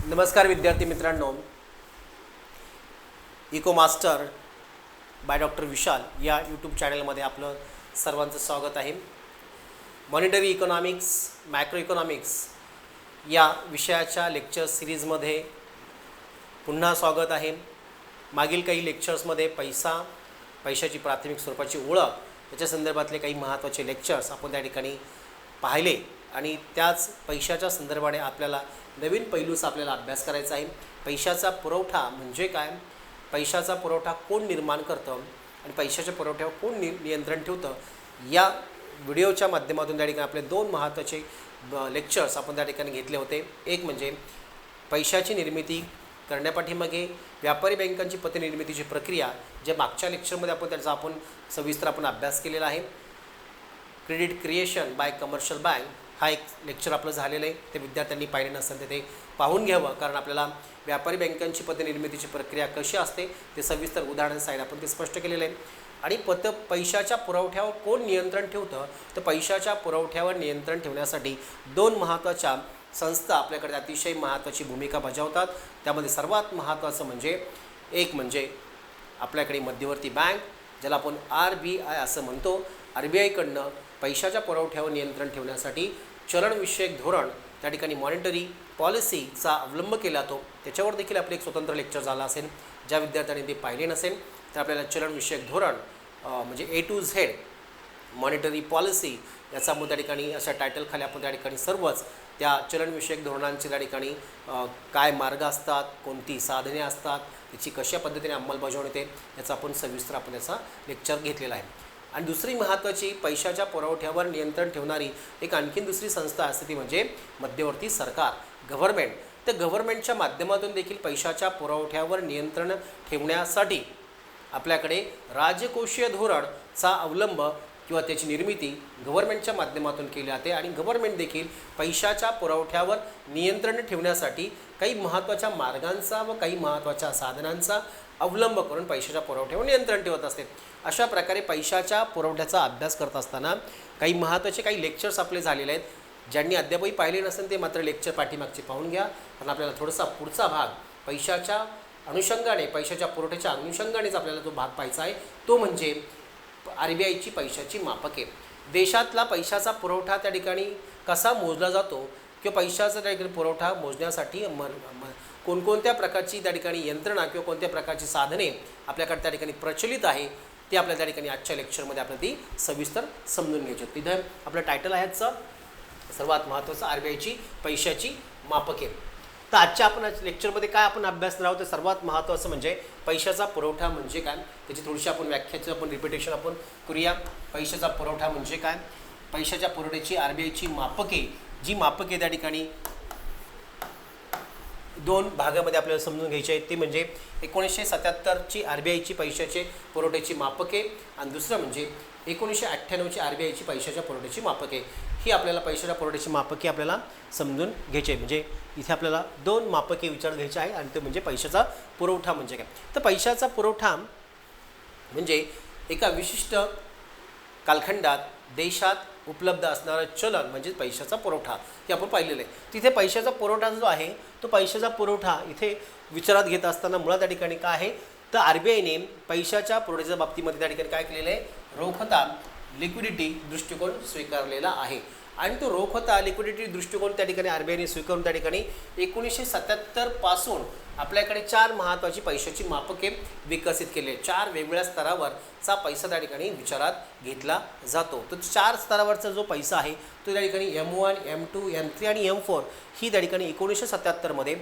नमस्कार विद्यार्थी मित्रांनो, इको मास्टर बाय डॉक्टर विशाल या यूट्यूब चॅनलमध्ये आपलं सर्वांचं स्वागत आहे. मॉनिटरी इकॉनॉमिक्स, मॅक्रो इकॉनॉमिक्स या विषयाच्या लेक्चर सिरीजमध्ये पुन्हा स्वागत आहे. मागील काही लेक्चर्समध्ये पैशाची प्राथमिक स्वरूपाची ओळख याच्या संदर्भातले काही महत्त्वाचे लेक्चर्स आपण त्या ठिकाणी पाहिले आणि त्याच पैशाच्या संदर्भाने आपल्याला नवीन पैलूचा आपल्याला अभ्यास करायचा आहे. पैशाचा पुरवठा म्हणजे काय, पैशाचा पुरवठा कोण निर्माण करतं आणि पैशाच्या पुरवठ्यावर कोण नियंत्रण ठेवतं, या व्हिडिओच्या माध्यमातून त्या ठिकाणी आपले दोन महत्त्वाचे लेक्चर्स आपण त्या ठिकाणी घेतले होते. एक म्हणजे पैशाची निर्मिती करण्यापाठीमागे व्यापारी बँकांची पतनिर्मितीची प्रक्रिया, जे मागच्या लेक्चरमध्ये त्याचा आपण सविस्तर अभ्यास केलेला आहे. Credit creation bye commercial bank हा एक लेक्चर आपलं झालेलं आहे. ते विद्यार्थ्यांनी पाहिले नसेल तर ते पाहून घ्यावं, कारण आपल्याला व्यापारी बँकांची पतनिर्मितीची प्रक्रिया कशी असते ते सविस्तर उदाहरण साहित्य आपण ते स्पष्ट केलेलं आहे. आणि पैशाच्या पुरवठ्यावर कोण नियंत्रण ठेवतं, तर पैशाच्या पुरवठ्यावर नियंत्रण ठेवण्यासाठी दोन महत्त्वाच्या संस्था आपल्याकडे अतिशय महत्त्वाची भूमिका बजावतात. त्यामध्ये सर्वात महत्त्वाचं म्हणजे एक म्हणजे आपल्याकडे मध्यवर्ती बँक, ज्याला आपण RBI असं म्हणतो. RBIकडनं पैशाच्या पुरवठ्यावर नियंत्रण ठेवण्यासाठी चलनविषयक धोरण, त्या ठिकाणी मॉनिटरी पॉलिसीचा अवलंब केला जातो. त्याच्यावर देखील आपलं एक स्वतंत्र लेक्चर झाला असेल. ज्या विद्यार्थ्यांनी ते पाहिले नसेल तर आपल्याला चलनविषयक धोरण म्हणजे A to Z monetary policy याचा आपण त्या ठिकाणी अशा टायटलखाली आपण त्या ठिकाणी सर्वच त्या चलनविषयक धोरणांचे त्या ठिकाणी काय मार्ग असतात, कोणती साधने असतात, त्याची कशा पद्धतीने अंमलबजावणी होते याचा आपण सविस्तर याचा लेक्चर घेतलेला आहे. आणि दुसरी महत्त्वाची पैशाच्या पुरवठ्यावर नियंत्रण ठेवणारी एक आणखीन दुसरी संस्था असते ती म्हणजे मध्यवर्ती सरकार, गव्हर्नमेंट. तर गव्हर्नमेंटच्या माध्यमातून देखील पैशाच्या पुरवठ्यावर नियंत्रण ठेवण्यासाठी आपल्याकडे राजकोषीय धोरणचा अवलंब किंवा त्याची निर्मिती गव्हर्नमेंटच्या माध्यमातून केली जाते. आणि गव्हर्नमेंट देखील पैशाच्या पुरवठ्यावर नियंत्रण ठेवण्यासाठी काही महत्त्वाच्या मार्गांचा व काही महत्त्वाच्या साधनांचा अवलंब करून पैशाच्या पुरवठ्यावर नियंत्रण ठेवत असते. अशा प्रकारे पैशाच्या पुरवठ्याचा अभ्यास करत असताना काही महत्त्वाचे काही लेक्चर्स आपले झालेले आहेत. ज्यांनी अद्यापही पाहिले नसेल ते मात्र लेक्चर पाठीमागचे पाहून घ्या, कारण आपल्याला थोडासा पुढचा भाग पैशाच्या अनुषंगाने, पैशाच्या पुरवठ्याच्या अनुषंगानेच आपल्याला जो भाग पाहायचा आहे, तो म्हणजे RBIची पैशाची मापके. देशातला पैशाचा पुरवठा त्या ठिकाणी कसा मोजला जातो किंवा पैशाचा त्या ठिकाणी पुरवठा मोजण्यासाठी कोणकोणत्या प्रकारची त्या ठिकाणी यंत्रणा किंवा कोणत्या प्रकारची साधने आपल्याकडे त्या ठिकाणी प्रचलित आहे ते आपल्या त्या ठिकाणी आजच्या लेक्चरमध्ये आपल्याला ती सविस्तर समजून घ्यायची. तिथं आपलं टायटल आहे सर्वात महत्त्वाचं RBIची पैशाची मापके. तर आजच्या आपण लेक्चरमध्ये काय आपण अभ्यासणार आहोत, तर सर्वात महत्त्वाचं म्हणजे पैशाचा पुरवठा म्हणजे काय, त्याची थोडीशी आपण व्याख्याचं आपण रिपिटेशन आपण करूया. पैशाचा पुरवठा म्हणजे काय, पैशाच्या पुरवठ्याची RBIची मापके, जी मापके त्या ठिकाणी दोन भागामध्ये आपल्याला समजून घ्यायचे आहेत. ते म्हणजे 1977ची RBIची पैशाचे पुरवठ्याची मापके आणि दुसरं म्हणजे 1998ची RBIची पैशाच्या पुरवठ्याची मापके. ही आपल्याला पैशाच्या पुरवठ्याची मापके आपल्याला समजून घ्यायची आहे. म्हणजे इथे आपल्याला दोन मापके विचार घ्यायचे आहे आणि ते म्हणजे पैशाचा पुरवठा म्हणजे काय. तर पैशाचा पुरवठा म्हणजे एका विशिष्ट कालखंडात देशात उपलब्ध असणारं चलन म्हणजे पैशाचा पुरवठा, हे आपण पाहिलेलं आहे. तिथे पैशाचा पुरवठा जो आहे तो पैशाचा पुरवठा इथे विचारात घेत असताना मुळात त्या ठिकाणी काय आहे, तर RBIने पैशाच्या पुरवठ्याच्या बाबतीमध्ये त्या ठिकाणी काय केलेलं आहे, रोखता लिक्विडिटी दृष्टिकोन स्वीकारलेला आहे. आणि तो रोखता लिक्विडिटी दृष्टिकोन त्या ठिकाणी RBIने स्वीकारून त्या ठिकाणी 1977 पासून आपल्याकडे चार महत्त्वाची पैशाची मापके विकसित केले. चार वेगवेगळ्या स्तरावरचा पैसा त्या ठिकाणी विचारात घेतला जातो. तर चार स्तरावरचा जो पैसा आहे तो त्या ठिकाणी M1, M2, M3 आणि M4 ही त्या ठिकाणी 1977मध्ये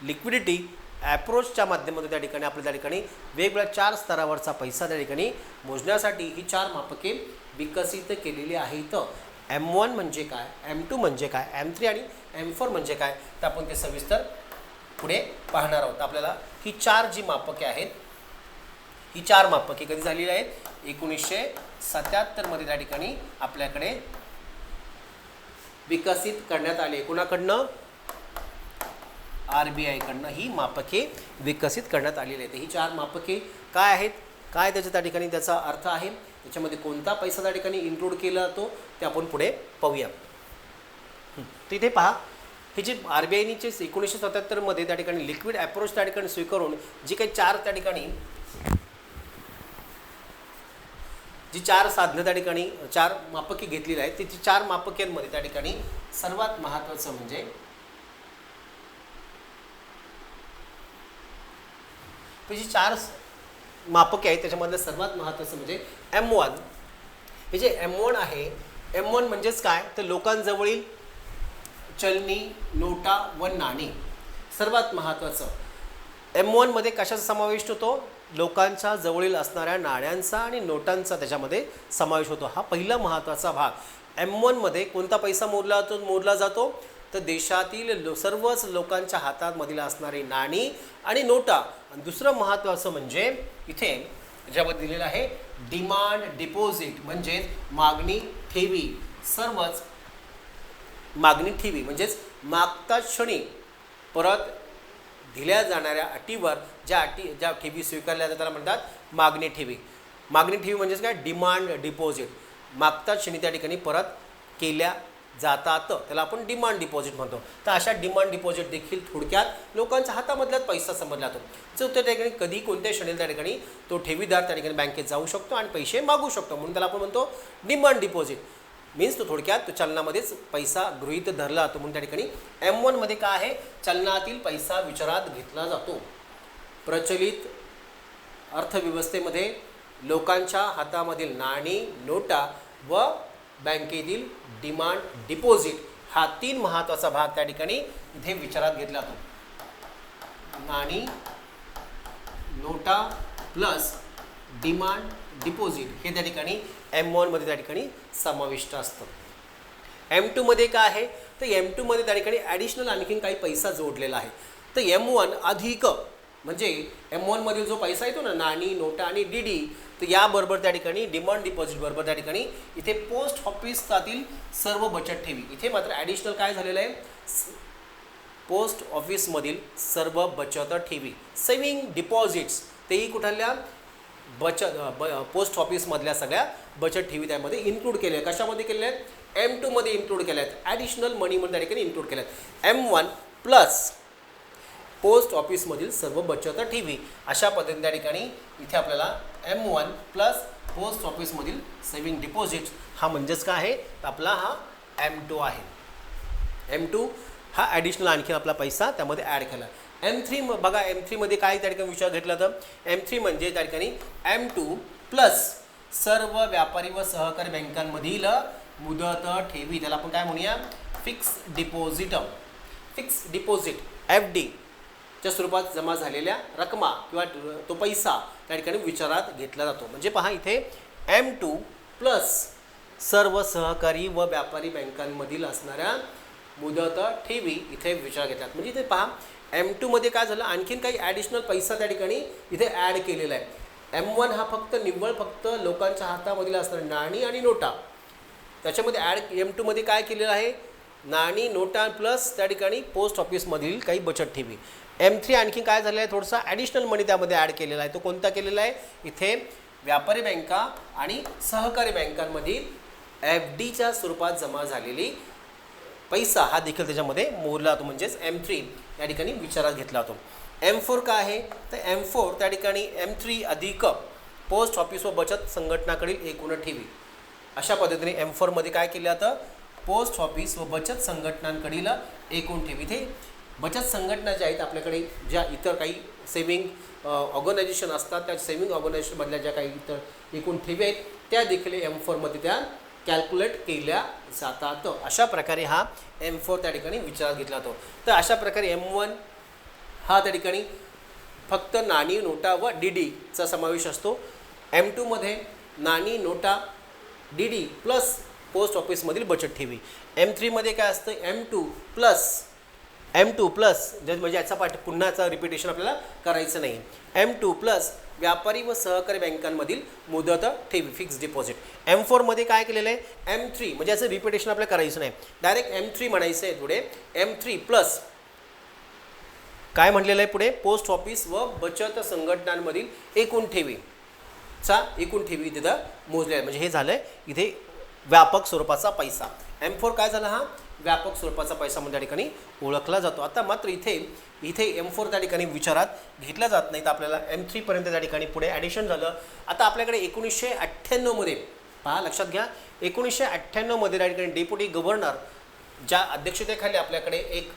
लिक्विडिटी ॲप्रोचच्या माध्यमातून त्या ठिकाणी आपल्या त्या ठिकाणी वेगवेगळ्या चार स्तरावरचा पैसा त्या ठिकाणी मोजण्यासाठी ही चार मापके विकसित केलेली आहेत. M1 म्हणजे काय, M2 म्हणजे काय, M3 आणि M4 म्हणजे काय, तर आपण ते सविस्तर पुढे पाहणार आहोत. आपल्याला ही चार जी मापके आहेत, ही चार मापके कधी झालेली आहेत, 1977मध्ये त्या ठिकाणी आपल्याकडे विकसित करण्यात आले. कोणाकडनं, RBIकडनं ही मापके विकसित करण्यात आलेली आहेत. ही चार मापके काय आहेत, काय त्याच्या त्या ठिकाणी त्याचा अर्थ आहे, त्याच्यामध्ये कोणता पैसा त्या ठिकाणी इन्क्लूड केला जातो ते आपण पुढे पाहूया. तिथे पहा हे जे RBIने 1977 त्या ठिकाणी लिक्विड अप्रोच त्या ठिकाणी स्वीकारून जी काही चार साधनं त्या ठिकाणी 4 मापके घेतलेली आहेत, ती 4 मापक्यांमध्ये त्या ठिकाणी सर्वात महत्त्वाचं म्हणजे जी 4 मापके आहेत त्याच्यामधलं सर्वात महत्त्वाचं म्हणजे M1. हे जे M1 आहे, M1 म्हणजेच काय तर लोकांजवळील चलनी, नोटा व नाणी. सर्वात महत्त्वाचं M1 मध्ये कशाचा समावेश होतो? लोकांच्या जवळील असणाऱ्या नाण्यांचा आणि नोटांचा त्याच्यामध्ये समावेश होतो. हा पहिला महत्त्वाचा भाग. M1 मध्ये कोणता पैसा मोजला जातो तर देशातील सर्वच लोकांच्या हातामधील असणारी नाणी आणि नोटा. आणि दुसरं महत्त्वाचं म्हणजे इथे ज्यामध्ये दिलेलं आहे डिमांड डिपॉझिट म्हणजे मागणी ठेवी. सर्वच मागणी ठेवी म्हणजेच मागताच क्षणी परत दिल्या जाणाऱ्या अटीवर ज्या ठेवी स्वीकारल्या जातात त्याला म्हणतात मागणी ठेवी. मागणी ठेवी म्हणजेच काय डिमांड डिपॉझिट. मागताच क्षणी त्या ठिकाणी परत केल्या जातात त्याला आपण डिमांड डिपॉझिट म्हणतो. तर अशा डिमांड डिपॉझिट देखील थोडक्यात लोकांच्या हातामधलाच पैसा समजला जातो, जो त्या ठिकाणी कधी कोणत्या क्षणी त्या ठिकाणी तो ठेवीदार त्या ठिकाणी बँकेत जाऊ शकतो आणि पैसे मागू शकतो, म्हणून त्याला आपण म्हणतो डिमांड डिपॉझिट. मीन्स तो थोडक्यात तो चलनामध्येच पैसा गृहीत धरला जातो, म्हणून त्या ठिकाणी M1 मध्ये काय आहे चलनातील पैसा विचारात घेतला जातो. प्रचलित अर्थव्यवस्थेमध्ये लोकांच्या हातामधील नाणी, नोटा व बँकेतील डिमांड डिपॉझिट हा 3 महत्त्वाचा भाग त्या ठिकाणी इथे विचारात घेतला जातो. नाणी, नोटा प्लस डिमांड डिपॉझिट हे त्या ठिकाणी M1 मध्ये त्या ठिकाणी समाविष्ट असतं. M2 मध्ये काय आहे तर M2 मध्ये त्या ठिकाणी ॲडिशनल आणखीन काही पैसा जोडलेला आहे. तर M1 अधिक म्हणजे M1 मधील जो पैसा येतो ना नाणी, नोटा आणि DD, तर याबरोबर त्या ठिकाणी डिमांड डिपॉझिट बरोबर त्या ठिकाणी इथे पोस्ट ऑफिसातील सर्व बचत ठेवी. इथे मात्र ॲडिशनल काय झालेलं आहे पोस्ट ऑफिसमधील सर्व बचत ठेवी सेविंग डिपॉझिट्स तेही कुठल्या पोस्ट ऑफिसमधल्या सगळ्या बचत ठेवी त्यामध्ये इन्क्लूड केल्या आहेत. कशामध्ये केलेल्या आहेत M2 मध्ये इन्क्लूड केल्या आहेत. ॲडिशनल मनीमध्ये त्या ठिकाणी इन्क्लूड केल्या आहेत. M1 प्लस पोस्ट ऑफिसमधील सर्व बचत ठेवी अशा पद्धतीने त्या ठिकाणी इथे आपल्याला M1 प्लस पोस्ट ऑफिसमधील सेविंग डिपॉझिट हा म्हणजेच काय आहे आपला हा M2 आहे. M2 हा ॲडिशनल आणखी आपला पैसा त्यामध्ये ॲड केला. M3 बघा M3 मध्ये काय त्या ठिकाणी विचार घेतला तर M3 म्हणजे त्या ठिकाणी M2 प्लस सर्व व्यापारी व सहकारी बँकांमधील मुदत ठेवी त्याला आपण काय म्हणूया फिक्स डिपॉझिट FD च्या स्वरूपात जमा झालेल्या रकमा किंवा तो पैसा त्या ठिकाणी विचारात घेतला जातो. म्हणजे पहा इथे M2 प्लस सर्व सहकारी व व्यापारी बँकांमधील असणाऱ्या मुदत ठेवी इथे विचारात घेतल्यात. म्हणजे इथे पहा M2 मध्ये काय झालं आणखीन काही ॲडिशनल पैसा त्या ठिकाणी इथे ॲड केलेला आहे. M1 हा निव्वळ फक्त लोकांच्या हातामधील असणाऱ्या नाणी आणि नोटा त्याच्यामध्ये M2 मध्ये काय केलेलं आहे नाणी, नोटा प्लस त्या ठिकाणी पोस्ट ऑफिसमधील काही बचत ठेवी. M3 आणखी काय झालं आहे थोडासा ॲडिशनल मनी त्यामध्ये ॲड केलेला आहे. तो कोणता केलेला आहे इथे व्यापारी बँका आणि सहकारी बँकांमधील FDच्या स्वरूपात जमा झालेली पैसा हा देखील त्याच्यामध्ये मोजला जातो. म्हणजेच M3 या ठिकाणी विचारात घेतला जातो. M4 काय आहे तर M4 त्या ठिकाणी M3 अधिक पोस्ट ऑफिस व बचत संघटनाकडील एकूण ठेवी अशा पद्धतीने M4 मध्ये काय केलं जातं पोस्ट ऑफिस व बचत संघटनांकडील एकूण ठेवी. इथे बचत संघटना ज्या आहेत आपल्याकडे ज्या इतर काही सेविंग ऑर्गनायझेशन असतात त्या सेविंग ऑर्गनायझेशनमधल्या ज्या काही इतर एकूण ठेवी आहेत त्या देखील M4 मध्ये त्या कॅल्क्युलेट केल्या जातात. अशा प्रकारे हा M4 त्या ठिकाणी विचारात घेतला जातो. तर अशा प्रकारे M1 हा त्या ठिकाणी फक्त नाणी, नोटा व DDचा समावेश असतो. M2 मध्ये नाणी, नोटा, DD प्लस पोस्ट ऑफिसमधील बचत ठेवी. M3 मध्ये काय असतं M2 प्लस म्हणजे याचा पुन्हाचा रिपिटेशन आपल्याला करायचं नाही. M2 प्लस व्यापारी व सहकारी बँकांमधील मुदत ठेवी फिक्स डिपॉझिट. M4 मध्ये काय केलेलं आहे M3 म्हणजे याचं रिपिटेशन आपल्याला करायचं नाही डायरेक्ट M3 म्हणायचं आहे. पुढे M3 प्लस काय म्हटलेलं आहे पुढे पोस्ट ऑफिस व बचत संघटनांमधील एकूण ठेवीचा एकूण ठेवी तिथं मोजले आहे. म्हणजे हे झालं आहे इथे व्यापक स्वरूपाचा पैसा. M4 काय झाला हा व्यापक स्वरूपाचा पैसा म्हणून त्या ठिकाणी ओळखला जातो. आता मात्र इथे M4 त्या ठिकाणी विचारात घेतला जात नाही, तर आपल्याला M3 पर्यंत त्या ठिकाणी पुढे ॲडिशन झालं. आता आपल्याकडे 1998 मध्ये पहा, लक्षात घ्या, 1998 मध्ये त्या ठिकाणी डेप्युटी गव्हर्नर ज्या अध्यक्षतेखाली आपल्याकडे एक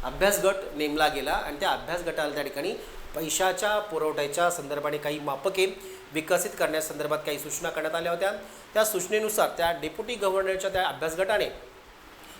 अभ्यास गट नेमला गेला आणि त्या अभ्यास गटाला त्या ठिकाणी पैशाच्या पुरवठ्याच्या संदर्भाने काही मापके विकसित करण्यासंदर्भात काही सूचना करण्यात आल्या होत्या. त्या सूचनेनुसार त्या डेप्युटी गव्हर्नरच्या त्या अभ्यास गटाने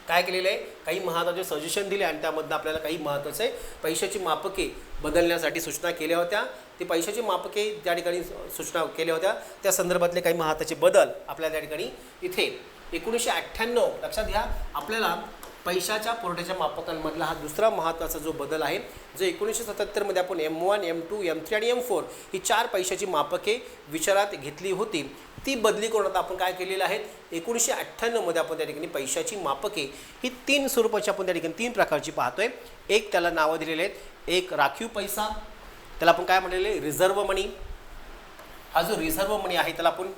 काय केलेलं आहे, काही महत्त्वाचे सजेशन दिले आणि त्यामधनं आपल्याला काही महत्त्वाचे पैशाची मापके बदलण्यासाठी सूचना केल्या होत्या. ते पैशाची मापके त्या ठिकाणी सूचना केल्या होत्या, त्या संदर्भातले काही महत्त्वाचे बदल आपल्याला त्या ठिकाणी इथे 1998 लक्षात घ्या. आपल्याला पैशाच्या पुरवठ्याच्या मापकांमधला हा दुसरा महत्त्वाचा जो बदल आहे, जो 1977 मध्ये आपण M1, M2, M3 आणि M4 ही 4 पैशाची मापके विचारात घेतली होती, ती बदली करून आता आपण काय केलेलं आहे, 1998 मध्ये आपण त्या ठिकाणी पैशाची मापके ही 3 स्वरूपाची आपण त्या ठिकाणी 3 प्रकारची पाहतोय. एक त्याला नावं दिलेले आहेत, एक राखीव पैसा, त्याला आपण काय म्हणलेलं आहे, रिझर्व्ह मनी. हा जो रिझर्व्ह मनी आहे त्याला आपण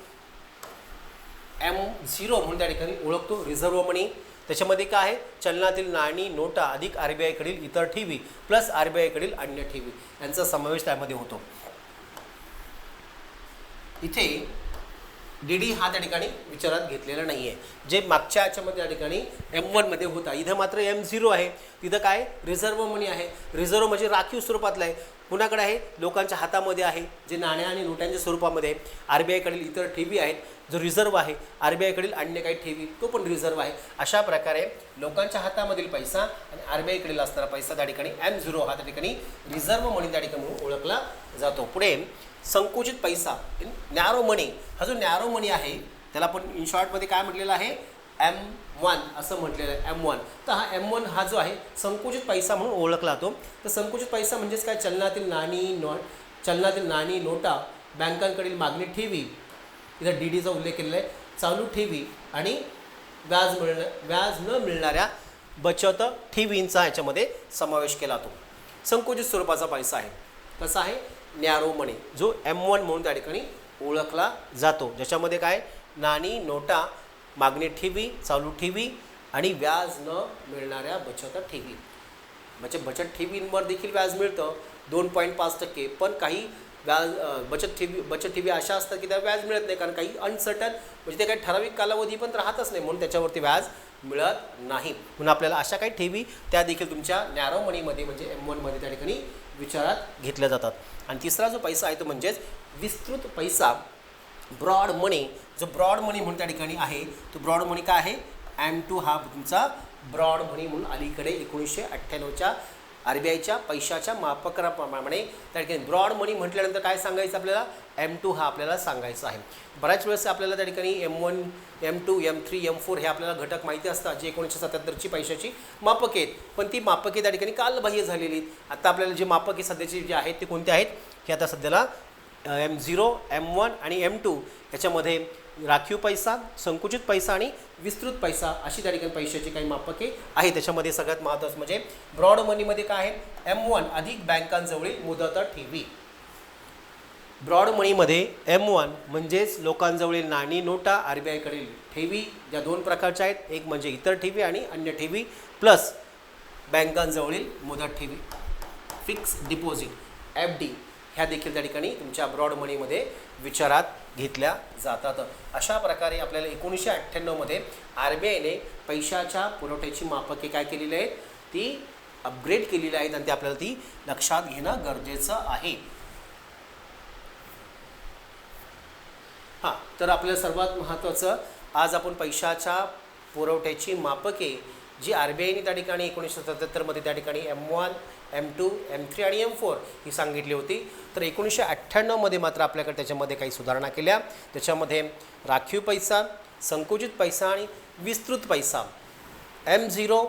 M0 म्हणून त्या ठिकाणी ओळखतो, रिझर्व्ह मनी. त्याच्यामध्ये काय आहे, चलनातील नाणी नोटा अधिक RBI कडील इतर ठेवी प्लस RBI कडील अन्य ठेवी यांचा समावेश त्यामध्ये होतो. इथे DD हा त्या ठिकाणी विचारात घेतलेला नाही आहे, जे मागच्या याच्यामध्ये त्या ठिकाणी M1 मध्ये होता. इथं मात्र M0 आहे, तिथं काय रिझर्व्ह मनी आहे. रिझर्व्ह म्हणजे राखीव स्वरूपातला आहे, कुणाकडे आहे, लोकांच्या हातामध्ये आहे, जे नाण्या आणि नोटांच्या स्वरूपामध्ये आहे. RBI कडील इतर ठेवी आहेत, जो रिझर्व्ह आहे. RBI कडील अन्य काही ठेवी, तो पण रिझर्व्ह आहे. अशा प्रकारे लोकांच्या हातामधील पैसा आणि RBI कडील असणारा पैसा त्या ठिकाणी M0 हा त्या ठिकाणी रिझर्व्ह मनी त्या ठिकाणी म्हणून ओळखला जातो. पुढे संकुचित पैसा, नॅरो मनी. हा जो नॅरो मनी आहे त्याला आपण इन शॉर्टमध्ये काय म्हटलेलं आहे, M1 असं म्हटलेलं आहे, M1. तर हा M1 हा जो आहे संकुचित पैसा म्हणून ओळखला जातो. तर संकुचित पैसा म्हणजेच काय, चलनातील नाणी नोटा, बँकांकडील मागणी ठेवी, इथं DDचा उल्लेख केलेला आहे, चालू ठेवी आणि व्याज न मिळणाऱ्या बचत ठेवींचा याच्यामध्ये समावेश केला जातो. संकुचित स्वरूपाचा पैसा आहे, कसा आहे, नॅरो मनी, जो M1 म्हणून त्या ठिकाणी ओळखला जातो, ज्याच्यामध्ये काय, नाणी नोटा, मागणी ठेवी, चालू ठेवी आणि व्याज न मिळणाऱ्या बचत ठेवी. म्हणजे बचत ठेवींवर देखील व्याज मिळतं 2.5%, पण काही बचत ठेवी अशा असतात की त्या व्याज मिळत नाही, कारण काही अनसर्टन म्हणजे ते काही ठराविक कालावधी पण राहतच नाही, म्हणून त्याच्यावरती व्याज मिळत नाही. म्हणून आपल्याला अशा काही ठेवी त्या देखील तुमच्या नॅरो मनीमध्ये म्हणजे M1 मध्ये त्या ठिकाणी विचारात घेतल्या जातात. आणि तिसरा जो पैसा आहे तो म्हणजेच विस्तृत पैसा, ब्रॉड मनी. जो ब्रॉड मनी म्हणून त्या ठिकाणी आहे, तो ब्रॉड मनी काय आहे, M2 हा तुमचा ब्रॉड मनी म्हणून अलीकडे 1998च्या RBIच्या पैशाच्या मापकाप्रमाणे त्या ठिकाणी ब्रॉड मनी म्हटल्यानंतर काय सांगायचं आपल्याला, M2 हा आपल्याला सांगायचा आहे. बऱ्याच वेळेस आपल्याला त्या ठिकाणी M1, M2, M3, M4 हे आपल्याला घटक माहिती असतात, जे 1977ची पैशाची मापके आहेत, पण ती मापके त्या ठिकाणी कालबाह्य झालेली आहेत. आता आपल्याला जे मापके सध्याचे जे आहेत ते कोणते आहेत, की आता सध्याला M0, M1 आणि M2 याच्यामध्ये राखीव पैसा, संकुचित पैसा आणि विस्तृत पैसा अशी त्या ठिकाणी पैशाची काही मापके आहेत. त्याच्यामध्ये सगळ्यात महत्त्वाचं म्हणजे ब्रॉड मनीमध्ये काय आहे, M1 अधिक बँकांजवळील मुदत ठेवी. ब्रॉड मनीमध्ये M1 म्हणजेच लोकांजवळील नाणी नोटा, RBI कडील ठेवी, ज्या 2 प्रकारच्या आहेत, एक म्हणजे इतर ठेवी आणि अन्य ठेवी प्लस बँकांजवळील मुदत ठेवी, फिक्स डिपॉझिट, FD ह्या देखील त्या ठिकाणी तुमच्या ब्रॉड मनीमध्ये विचारात घेतल्या जातात. अशा प्रकारे आपल्याला 1998 मध्ये RBIने पैशाच्या पुरवठ्याची मापके काय केलेली आहेत, ती अपग्रेड केलेली आहेत आणि ते आपल्याला ती लक्षात घेणं गरजेचं आहे. हां, तर आपल्याला सर्वात महत्त्वाचं आज आपण पैशाच्या पुरवठ्याची मापके जी RBIने त्या ठिकाणी 1977 मध्ये त्या ठिकाणी M1, M2, M3 आणि M4 ही सांगितली होती. तर 1998 मध्ये मात्र आपल्याकडे त्याच्यामध्ये काही सुधारणा केल्या. त्याच्यामध्ये राखीव पैसा, संकुचित पैसा आणि विस्तृत पैसा, M0,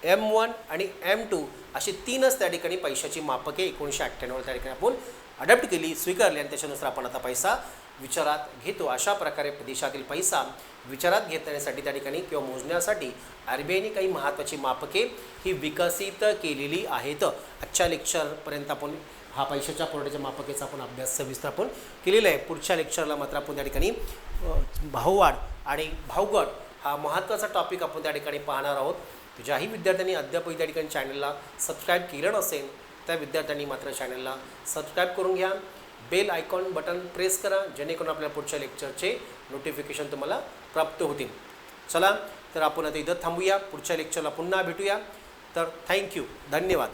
M1 आणि M2 अशी 3च त्या ठिकाणी पैशाची मापके 1998 त्या ठिकाणी आपण अडॅप्ट केली, स्वीकारली आणि त्याच्यानुसार आपण आता पैसा विचारात घेतो. अशा प्रकारे देशातील पैसा विचारात घेण्यासाठी त्या ठिकाणी किंवा मोजण्यासाठी RBIने काही महत्त्वाची मापके ही विकसित केलेली आहेत. आजच्या लेक्चरपर्यंत आपण हा पैशाच्या पुरवठ्याच्या मापकेचा आपण अभ्यास सविस्तर आपण केलेला आहे. पुढच्या लेक्चरला मात्र आपण त्या ठिकाणी भाववाढ आणि भावगट हा महत्त्वाचा टॉपिक आपण त्या ठिकाणी पाहणार आहोत. ज्याही विद्यार्थ्यांनी अद्यापही त्या ठिकाणी चॅनलला सबस्क्राईब केलं नसेल त्या विद्यार्थ्यांनी मात्र चॅनलला सबस्क्राईब करून घ्या. बेल आयकॉन बटन प्रेस करा जेणेकरून आपल्या पुढच्या लेक्चरचे नोटिफिकेशन तुम्हाला प्राप्त होतील. चला तर आपण आता इथं थांबूया. पुढच्या लेक्चरला पुन्हा भेटूया. तर थँक्यू. धन्यवाद.